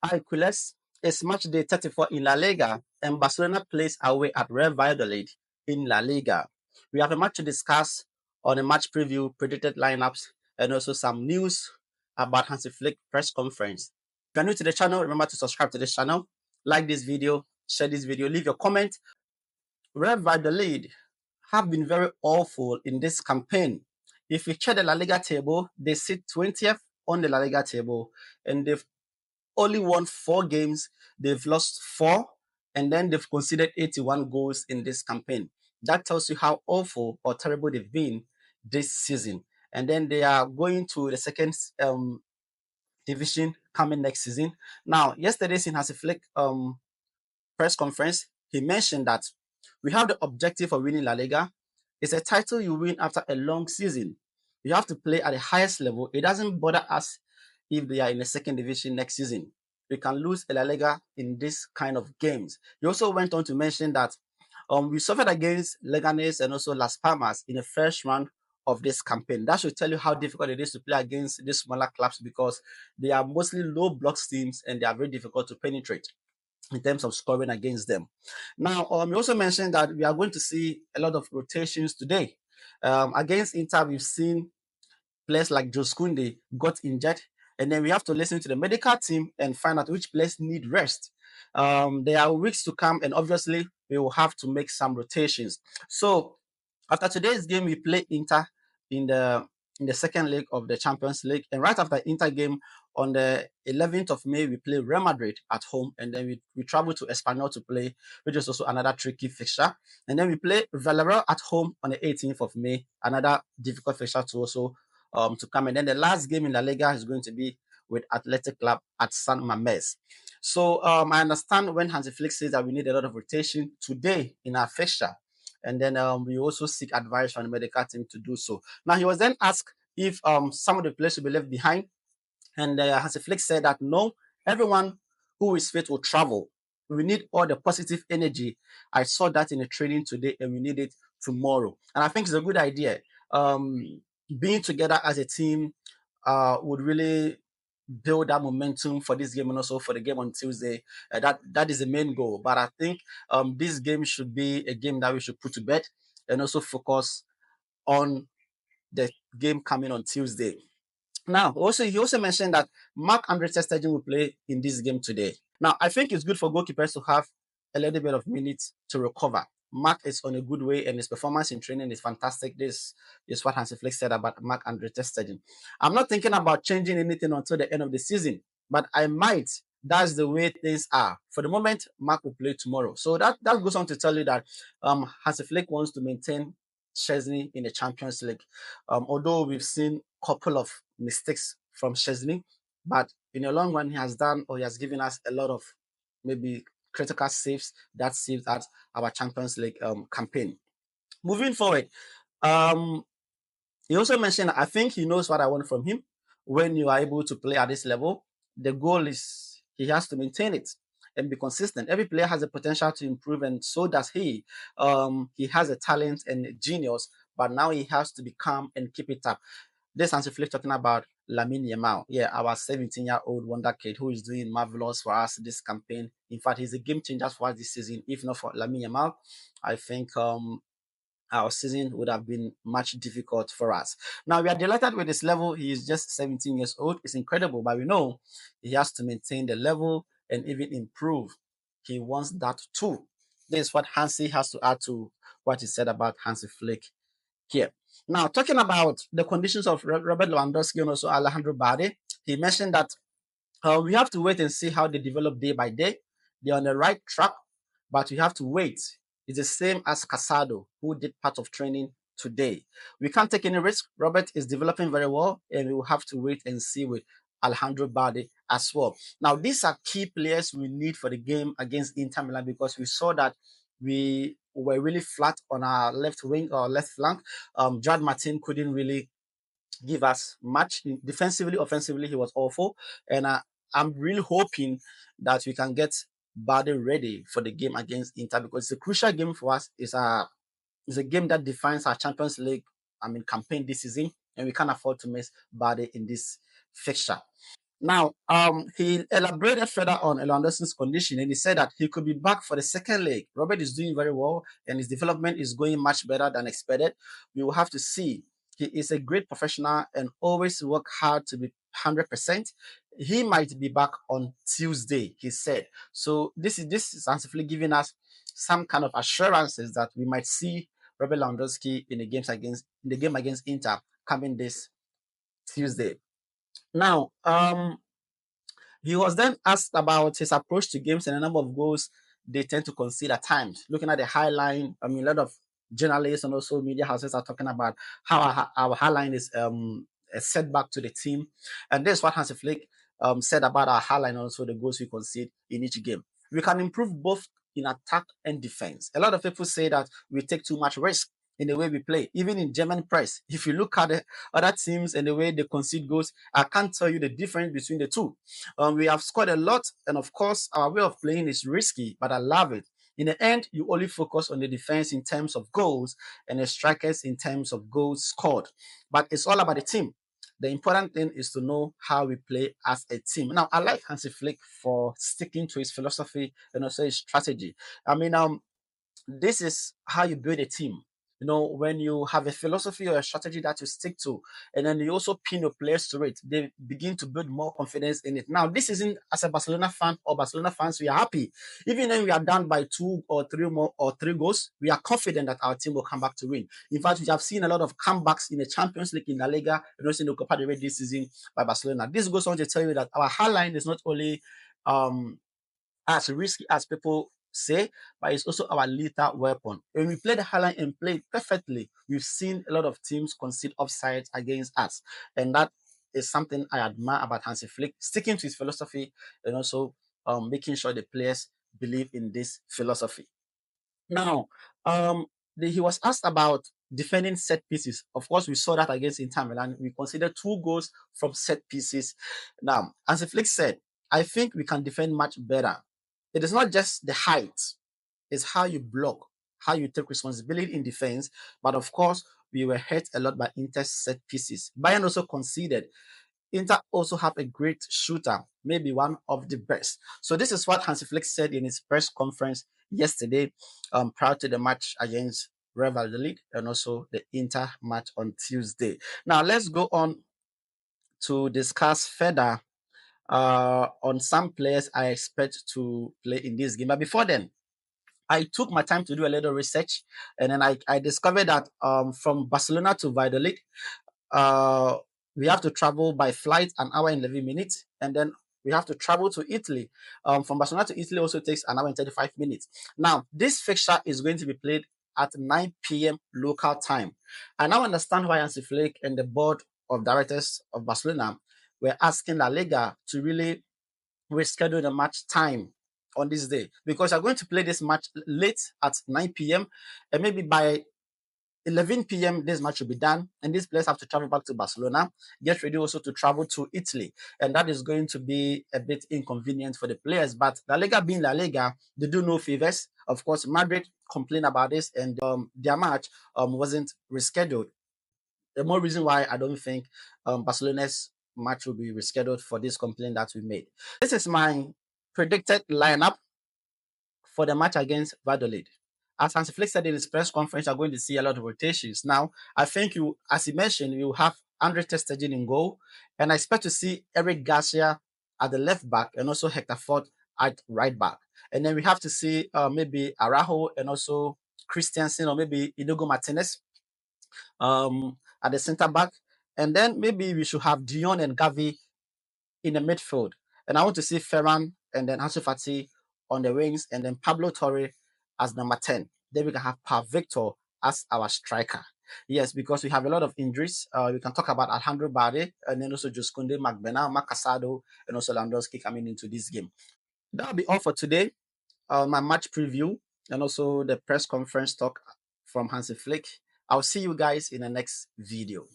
Hercules is match day 34 in La Liga, and Barcelona plays away at Real Valladolid in La Liga. We have a match to discuss on a match preview, predicted lineups, and also some news about Hansi Flick press conference. If you're new to the channel, remember to subscribe to this channel, like this video, share this video, leave your comment. Real Valladolid have been very awful in this campaign. If you check the La Liga table, they sit 20th on the La Liga table, and they've only won 4 games. They've lost 4, and then they've conceded 81 goals in this campaign. That tells you how awful or terrible they've been this season. And then they are going to the second division coming next season. Now, yesterday's in Hansi Flick press conference, he mentioned that we have the objective of winning La Liga. It's a title you win after a long season. You have to play at the highest level. It doesn't bother us if they are in the second division next season. We can lose a La Liga in this kind of games. He also went on to mention that we suffered against Leganes and also Las Palmas in the first round of this campaign. That should tell you how difficult it is to play against these smaller clubs, because they are mostly low block teams and they are very difficult to penetrate in terms of scoring against them. Now, you also mentioned that we are going to see a lot of rotations today. Against Inter, we've seen players like Jose Koundé got injured, and then we have to listen to the medical team and find out which players need rest. There are weeks to come, and obviously we will have to make some rotations. So after today's game, we play Inter in the second leg of the Champions League, and right after Inter game on the 11th of May, we play Real Madrid at home, and then we travel to Espanyol to play, which is also another tricky fixture. And then we play Villarreal at home on the 18th of May, another difficult fixture to also to come. And then the last game in La Liga is going to be with Athletic Club at San Mamés. So I understand when Hansi Flick says that we need a lot of rotation today in our fixture. And then we also seek advice from the medical team to do so. Now, he was then asked if some of the players will be left behind. And Hansi Flick said that no, everyone who is fit will travel. We need all the positive energy. I saw that in the training today, and we need it tomorrow. And I think it's a good idea. Being together as a team would really build that momentum for this game and also for the game on Tuesday. That is the main goal. But I think this game should be a game that we should put to bed and also focus on the game coming on Tuesday. Now, he also mentioned that Marc-Andre Ter Stegen will play in this game today. Now, I think it's good for goalkeepers to have a little bit of minutes to recover. Mark is on a good way, and his performance in training is fantastic. This is what Hansi Flick said about Marc-Andre Ter Stegen. I'm not thinking about changing anything until the end of the season, but I might. That's the way things are. For the moment, Mark will play tomorrow. So that goes on to tell you that Hansi Flick wants to maintain Szczesny in the Champions League. Although we've seen a couple of mistakes from Szczesny, but in the long run, he has given us a lot of maybe critical saves that saved at our Champions League campaign. Moving forward, he also mentioned, I think he knows what I want from him. When you are able to play at this level, the goal is he has to maintain it and be consistent. Every player has the potential to improve, and so does he. He has a talent and genius, but now he has to be calm and keep it up. This Hansi Flick talking about Lamine Yamal. Yeah, our 17-year-old wonder kid who is doing marvelous for us this campaign. In fact, he's a game changer for us this season. If not for Lamine Yamal, I think our season would have been much difficult for us. Now, we are delighted with this level. He is just 17 years old. It's incredible, but we know he has to maintain the level and even improve. He wants that too. This is what Hansi has to add to what he said about Hansi Flick here. Now, talking about the conditions of Robert Lewandowski and also Alejandro Balde, he mentioned that we have to wait and see how they develop day by day. They're on the right track, but we have to wait. It's the same as Casado, who did part of training today. We can't take any risk. Robert is developing very well, and we will have to wait and see with Alejandro Balde as well. Now, these are key players we need for the game against Inter Milan, because we saw that we were really flat on our left wing or left flank. Jad Martin couldn't really give us much defensively. Offensively, he was awful, and I'm really hoping that we can get Balde ready for the game against Inter, because it's a crucial game for us. It's a game that defines our Champions League campaign this season, and we can't afford to miss Balde in this fixture. Now, he elaborated further on Lewandowski's condition, and he said that he could be back for the second leg. Robert is doing very well, and his development is going much better than expected. We will have to see. He is a great professional and always work hard to be 100%. He might be back on Tuesday, he said. So this is actually giving us some kind of assurances that we might see Robert Lewandowski in the game against Inter coming this Tuesday. Now, he was then asked about his approach to games and the number of goals they tend to concede at times. Looking at the high line, I mean, a lot of journalists and also media houses are talking about how our high line is a setback to the team. And this is what Hansi Flick said about our high line and also the goals we concede in each game. We can improve both in attack and defense. A lot of people say that we take too much risk in the way we play, even in German press. If you look at the other teams and the way they concede goals, I can't tell you the difference between the two. We have scored a lot, and of course, our way of playing is risky, but I love it. In the end, you only focus on the defense in terms of goals and the strikers in terms of goals scored. But it's all about the team. The important thing is to know how we play as a team. Now, I like Hansi Flick for sticking to his philosophy and also his strategy. I mean, this is how you build a team. When you have a philosophy or a strategy that you stick to, and then you also pin your players to it, they begin to build more confidence in it. Now, this isn't as a Barcelona fan or Barcelona fans, we are happy. Even when we are down by 2 or 3 goals, we are confident that our team will come back to win. In fact, we have seen a lot of comebacks in the Champions League, in La Liga, and also in the Copa del Rey this season by Barcelona. This goes on to tell you that our high line is not only um, as risky as people say, but it's also our lethal weapon. When we play the highline and play it perfectly, we've seen a lot of teams concede offsides against us. And that is something I admire about Hansi Flick, sticking to his philosophy and also making sure the players believe in this philosophy. Now, he was asked about defending set pieces. Of course, we saw that against Inter Milan. We considered 2 goals from set pieces. Now, as Flick said, I think we can defend much better. It is not just the height, it's how you block, how you take responsibility in defense. But of course, we were hurt a lot by Inter set pieces. Bayern also conceded. Inter also have a great shooter, maybe one of the best. So this is what Hansi Flick said in his press conference yesterday, prior to the match against Real Valladolid and also the Inter match on Tuesday. Now let's go on to discuss further on some players I expect to play in this game. But before then, I took my time to do a little research, and then I discovered that from Barcelona to Valladolid, uh, we have to travel by flight 1 hour and 11 minutes, and then we have to travel to Italy. From Barcelona to Italy also takes 1 hour and 35 minutes. Now, this fixture is going to be played at 9 p.m. local time. I now understand why Hansi Flick and the board of directors of Barcelona were asking La Liga to really reschedule the match time on this day, because you're going to play this match late at 9 p.m. and maybe by 11 p.m. this match will be done, and these players have to travel back to Barcelona, get ready also to travel to Italy, and that is going to be a bit inconvenient for the players. But La Liga being La Liga, they do no favors. Of course, Madrid complained about this, and their match wasn't rescheduled. The more reason why I don't think Barcelona's match will be rescheduled for this complaint that we made. This is my predicted lineup for the match against Valladolid. As Hansi Flick said in his press conference, you're going to see a lot of rotations. Now, I think as he mentioned, you have Andre Ter Stegen in goal, and I expect to see Eric Garcia at the left back and also Hector Ford at right back. And then we have to see maybe Araujo and also Christiansen or maybe Inigo Martinez at the center back. And then maybe we should have Dion and Gavi in the midfield. And I want to see Ferran and then Ansu Fati on the wings, and then Pablo Torre as number 10. Then we can have Pa Victor as our striker. Yes, because we have a lot of injuries. We can talk about Alejandro Bade and then also Juskunde Magbena, Macasado, and also Landowski coming into this game. That'll be all for today. My match preview and also the press conference talk from Hansi Flick. I'll see you guys in the next video.